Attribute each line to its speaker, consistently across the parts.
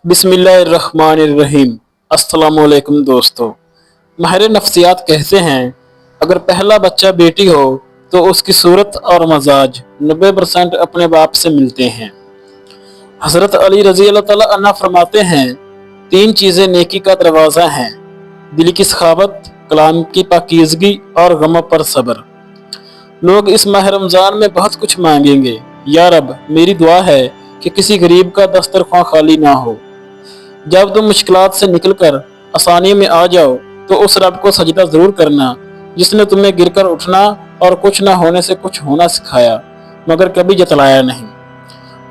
Speaker 1: बिस्मिल्लाहिर्रहमानिर्रहीम। अस्सलामुअलैकुम दोस्तों। माहिर नफ्सियात कहते हैं अगर पहला बच्चा बेटी हो तो उसकी सूरत और मजाज 90% अपने बाप से मिलते हैं। हज़रत अली रज़ी अल्लाह तआला अन्हा फरमाते हैं, तीन चीज़ें नेकी का दरवाज़ा हैं: दिल की सखावत, कलाम की पाकीज़गी और गम पर सब्र। लोग इस माह रमज़ान में बहुत कुछ मांगेंगे। या रब, मेरी दुआ है कि किसी गरीब का दस्तरख्वां खाली ना हो। जब तुम मुश्किलात से निकलकर आसानी में आ जाओ तो उस रब को सजदा जरूर करना जिसने तुम्हें गिरकर उठना और कुछ ना होने से कुछ होना सिखाया मगर कभी जतलाया नहीं।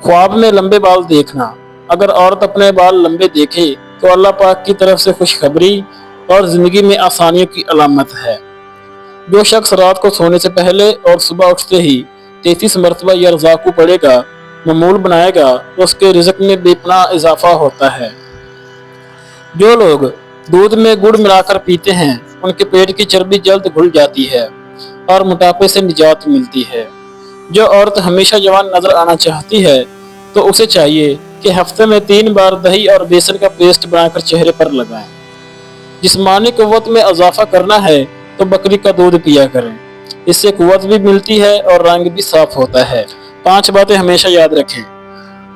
Speaker 1: ख्वाब में लंबे बाल देखना। अगर औरत अपने बाल लंबे देखे तो अल्लाह पाक की तरफ से खुशखबरी और जिंदगी में आसानियों की अलामत है। जो शख्स रात को सोने से पहले और सुबह उठते ही 33 मरतबा या रज़ाकू पढ़ेगा, मामूल बनाएगा तो उसके रिज़्क में बेपनाह इजाफा होता है। जो लोग दूध में गुड़ मिलाकर पीते हैं उनके पेट की चर्बी जल्द घुल जाती है और मोटापे से निजात मिलती है। जो औरत हमेशा जवान नजर आना चाहती है तो उसे चाहिए कि हफ्ते में 3 बार दही और बेसन का पेस्ट बनाकर चेहरे पर लगाएं। जिस्मानी कुव्वत में इजाफा करना है तो बकरी का दूध पिया करें, इससे कुव्वत भी मिलती है और रंग भी साफ होता है। 5 बातें हमेशा याद रखें।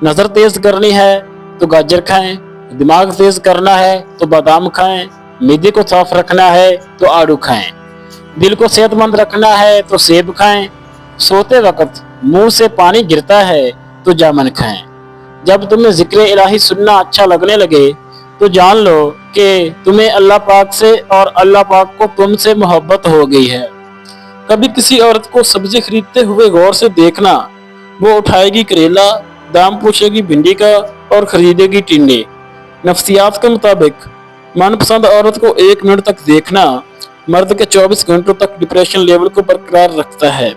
Speaker 1: नज़र तेज करनी है तो गाजर खाएं, दिमाग तेज करना है तो बादाम खाएं, मीदे को साफ रखना है तो आड़ू खाएं, दिल को सेहतमंद रखना है तो सेब खाएं, सोते वक्त मुंह से पानी गिरता है तो जामुन खाएं। जब तुम्हें जिक्र इलाही सुनना अच्छा लगने लगे तो जान लो कि तुम्हें अल्लाह पाक से और अल्लाह पाक को तुमसे मोहब्बत हो गई है। कभी किसी औरत को सब्जी खरीदते हुए गौर से देखना। वो उठाएगी करेला, दाम पूछेगी भिंडी का और खरीदेगी टिंडे। नफ्सियात के मुताबिक मनपसंद औरत को 1 मिनट तक देखना मर्द के 24 घंटों तक डिप्रेशन लेवल को बरकरार रखता है।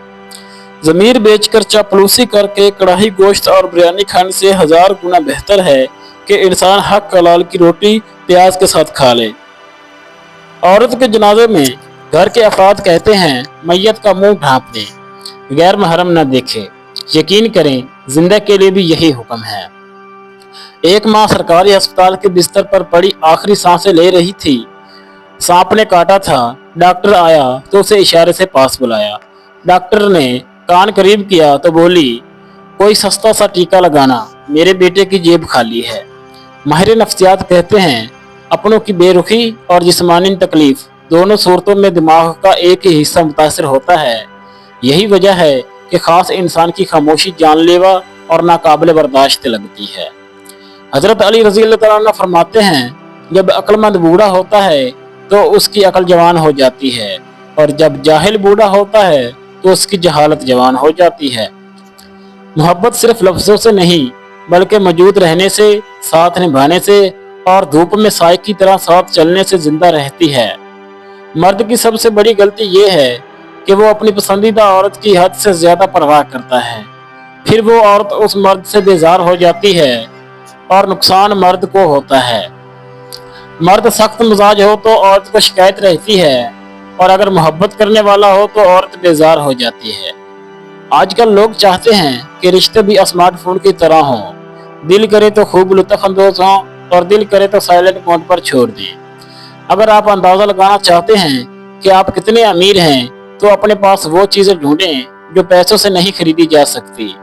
Speaker 1: ज़मीर बेचकर चापलूसी करके कड़ाही गोश्त और बिरयानी खाने से 1000 गुना बेहतर है कि इंसान हक हलाल की रोटी प्याज के साथ खा ले। औरत के जनाजे में घर के अफराद कहते हैं मैयत का मुंह ढांप दें, गैर महरम न देखे। यकीन करें जिंदा के लिए भी यही हुक्म है। एक माँ सरकारी अस्पताल के बिस्तर पर पड़ी आखिरी सांसें ले रही थी। सांप ने काटा था। डॉक्टर आया तो उसे इशारे से पास बुलाया। डॉक्टर ने कान करीब किया तो बोली, कोई सस्ता सा टीका लगाना, मेरे बेटे की जेब खाली है। माहिर नफ्सियात कहते हैं अपनों की बेरुखी और जिस्मानी तकलीफ दोनों सूरतों में दिमाग का एक ही हिस्सा मुतासर होता है। यही वजह है कि खास इंसान की खामोशी जानलेवा और नाकाबिल बर्दाश्त लगती है। हज़रत अली रज़ी अल्लाह तआला अन्हु फरमाते हैं, जब अक्लमंद बूढ़ा होता है तो उसकी अकल जवान हो जाती है और जब जाहिल बूढ़ा होता है तो उसकी जहालत जवान हो जाती है। मोहब्बत सिर्फ लफ्ज़ों से नहीं बल्कि मौजूद रहने से, साथ निभाने से और धूप में साए की तरह साथ चलने से जिंदा रहती है। मर्द की सबसे बड़ी गलती ये है कि वो अपनी पसंदीदा औरत की हद से ज्यादा परवाह करता है। फिर वो औरत उस मर्द से बेजार हो जाती है और नुकसान मर्द को होता है। मर्द सख्त मिजाज हो तो औरत को शिकायत रहती है और अगर मोहब्बत करने वाला हो तो औरत बेजार हो जाती है। आजकल लोग चाहते हैं कि रिश्ते भी स्मार्टफोन की तरह हों, दिल करे तो खूब लुत्फ अंदोज हों और दिल करे तो साइलेंट मोड पर छोड़ दें। अगर आप अंदाजा लगाना चाहते हैं कि आप कितने अमीर हैं तो अपने पास वो चीजें ढूंढें जो पैसों से नहीं खरीदी जा सकती।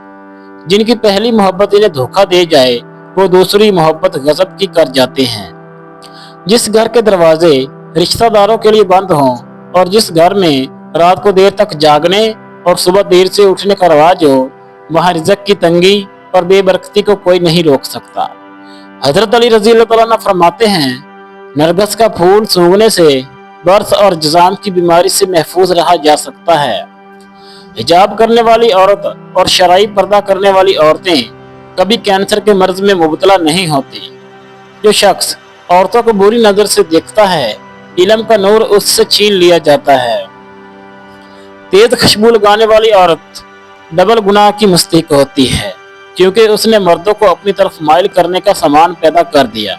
Speaker 1: जिनकी पहली मोहब्बत इन्हें धोखा दे जाए वो दूसरी मोहब्बत गजब की कर जाते हैं। जिस घर के दरवाजे रिश्तेदारों के लिए बंद हों और जिस घर में रात को देर तक जागने और सुबह देर से उठने का रवाज हो, वहाँ रिज़्क की तंगी और बेबरकती को कोई नहीं रोक सकता। हजरत अली रज़ी अल्लाह तआला अन्हु फरमाते हैं, नरगस का फूल सूंघने से बर्स और जजाम की बीमारी से महफूज रहा जा सकता है। हिजाब करने वाली औरत और शरई पर्दा करने वाली औरतें कभी कैंसर के मर्ज में मुबतला नहीं होती। जो शख्स औरतों को बुरी नजर से देखता है, इल्म का नूर उससे छीन लिया जाता है। तेज खुशबू लगाने वाली औरत डबल गुनाह की मुस्तहिक होती है क्योंकि उसने मर्दों को अपनी तरफ माइल करने का सामान पैदा कर दिया।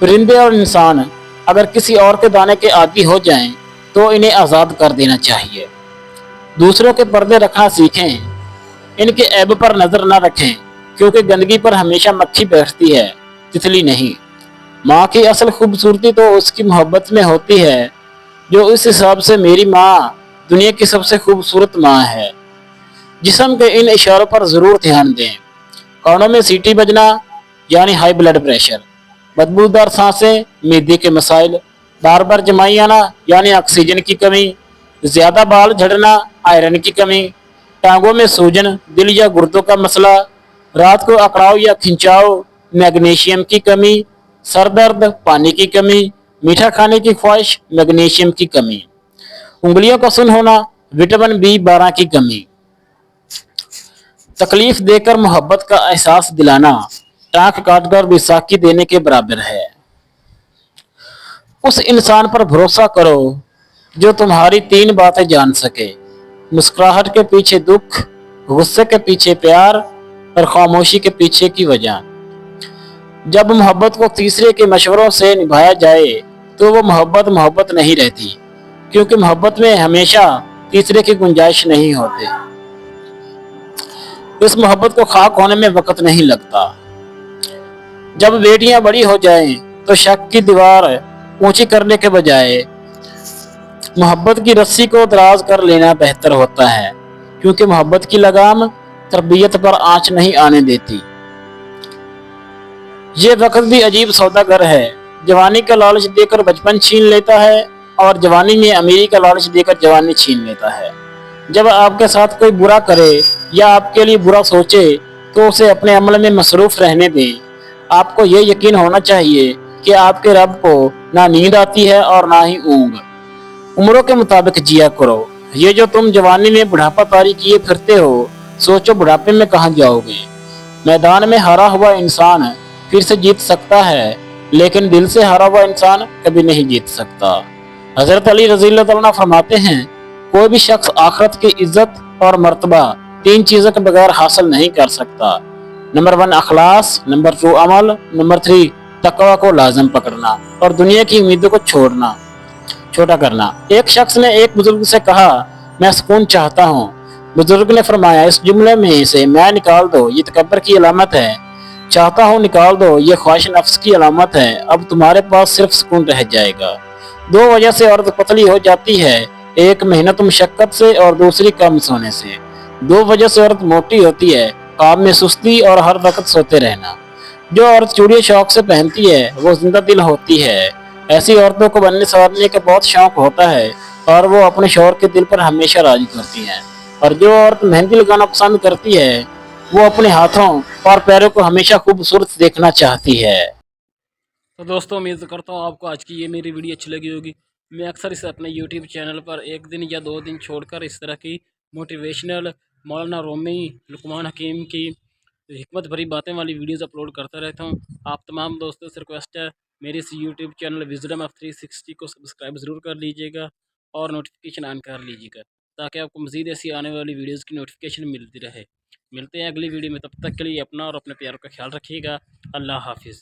Speaker 1: परिंदे और इंसान अगर किसी और के दाने के आदी हो जाएं तो इन्हें आज़ाद कर देना चाहिए। दूसरों के पर्दे रखना सीखें, इनके ऐब पर नजर न रखें क्योंकि गंदगी पर हमेशा मक्खी बैठती है। तितली नहीं। माँ की असल खूबसूरती तो उसकी मोहब्बत में होती है। जो इस हिसाब से मेरी माँ दुनिया की सबसे खूबसूरत माँ है। जिस्म के इन इशारों पर जरूर ध्यान दें। कानों में सीटी बजना यानी हाई ब्लड प्रेशर, बदबूदार सांसें मेदे के मसाइल, बार बार जमाई आना यानी ऑक्सीजन की कमी, ज्यादा बाल झड़ना आयरन की कमी, टांगों में सूजन दिल या गुर्दों का मसला, रात को अकड़ाव या खिंचाव मैग्नीशियम की कमी, सर दर्द पानी की कमी, मीठा खाने की ख्वाहिश मैग्नीशियम की कमी, उंगलियों का सुन होना विटामिन बी 12 की कमी। तकलीफ देकर मोहब्बत का एहसास दिलाना टांक काटकर बैसाखी देने के बराबर है। उस इंसान पर भरोसा करो जो तुम्हारी 3 बातें जान सके, मुस्कुराहट के पीछे दुख, गुस्से के पीछे प्यार और खामोशी के पीछे की वजह। जब मोहब्बत को तीसरे के मशवरों से निभाया जाए तो वो मोहब्बत मोहब्बत नहीं रहती, क्योंकि मोहब्बत में हमेशा तीसरे की गुंजाइश नहीं होती। इस मोहब्बत को खाक होने में वक्त नहीं लगता। जब बेटियां बड़ी हो जाएं तो शक की दीवार ऊंची करने के बजाय मोहब्बत की रस्सी को दराज कर लेना बेहतर होता है, क्योंकि मोहब्बत की लगाम तरबियत पर आंच नहीं आने देती। ये वक्त भी अजीब सौदागर है। जवानी का लालच देकर बचपन छीन लेता है और जवानी में अमीरी का लालच देकर जवानी छीन लेता है। जब आपके साथ कोई बुरा करे या आपके लिए बुरा सोचे तो उसे अपने अमल में मसरूफ रहने दें। आपको ये यकीन होना चाहिए कि आपके रब को ना नींद आती है और ना ही ऊँग। उम्रों के मुताबिक जिया करो। ये जो तुम जवानी में बुढ़ापा तारी किए फिरते हो, सोचो बुढ़ापे में कहाँ जाओगे। मैदान में हारा हुआ इंसान फिर से जीत सकता है, लेकिन दिल से हारा हुआ इंसान कभी नहीं जीत सकता। हजरत अली रज़ी अल्लाह तआला फरमाते हैं, कोई भी शख्स आखिरत की इज्जत और मर्तबा 3 चीजों के बगैर हासिल नहीं कर सकता। नंबर 1 अखलास, नंबर 2 अमल, नंबर 3 तकवा को लाजम पकड़ना और दुनिया की उम्मीदों को छोटा करना। एक शख्स ने एक बुजुर्ग से कहा, मैं सुकून चाहता हूँ। बुजुर्ग ने फरमाया, इस जुमले में से मैं निकाल दो, ये तकब्बर की अलामत है। चाहता हूँ निकाल दो, ये ख्वाहिश नफ्स की अलामत है। अब तुम्हारे पास सिर्फ सुकून रह जाएगा। 2 वजह से औरत पतली हो जाती है, एक मेहनत मुशक्कत से और दूसरी कम सोने से। 2 वजह से औरत मोटी होती है, काम में सुस्ती और हर वक्त सोते रहना। जो औरत चूड़ियां शौक से पहनती है वो जिंदा दिल होती है। ऐसी औरतों को बनने संवारने का बहुत शौक होता है और वो अपने शौहर के दिल पर हमेशा राजी करती हैं। और जो औरत मेहंदी लगाना पसंद करती है वो अपने हाथों और पैरों को हमेशा खूबसूरत देखना चाहती है। तो दोस्तों, उम्मीद करता हूँ आपको आज की ये मेरी वीडियो अच्छी लगी होगी। मैं अक्सर इसे अपने यूट्यूब चैनल पर एक दिन या 2 दिन छोड़कर इस तरह की मोटिवेशनल, मौलाना रूमी, लुकमान हकीम की हिकमत भरी बातें वाली वीडियोस अपलोड करता रहता हूँ। आप तमाम दोस्तों से रिक्वेस्ट है, मेरे इस यूट्यूब चैनल विजडम ऑफ 360 को सब्सक्राइब ज़रूर कर लीजिएगा और नोटिफिकेशन ऑन कर लीजिएगा, ताकि आपको मज़ीद ऐसी आने वाली वीडियोज़ की नोटिफिकेशन मिलती रहे। मिलते हैं अगली वीडियो में, तब तक के लिए अपना और अपने प्यार का ख्याल रखिएगा। अल्लाह हाफिज़।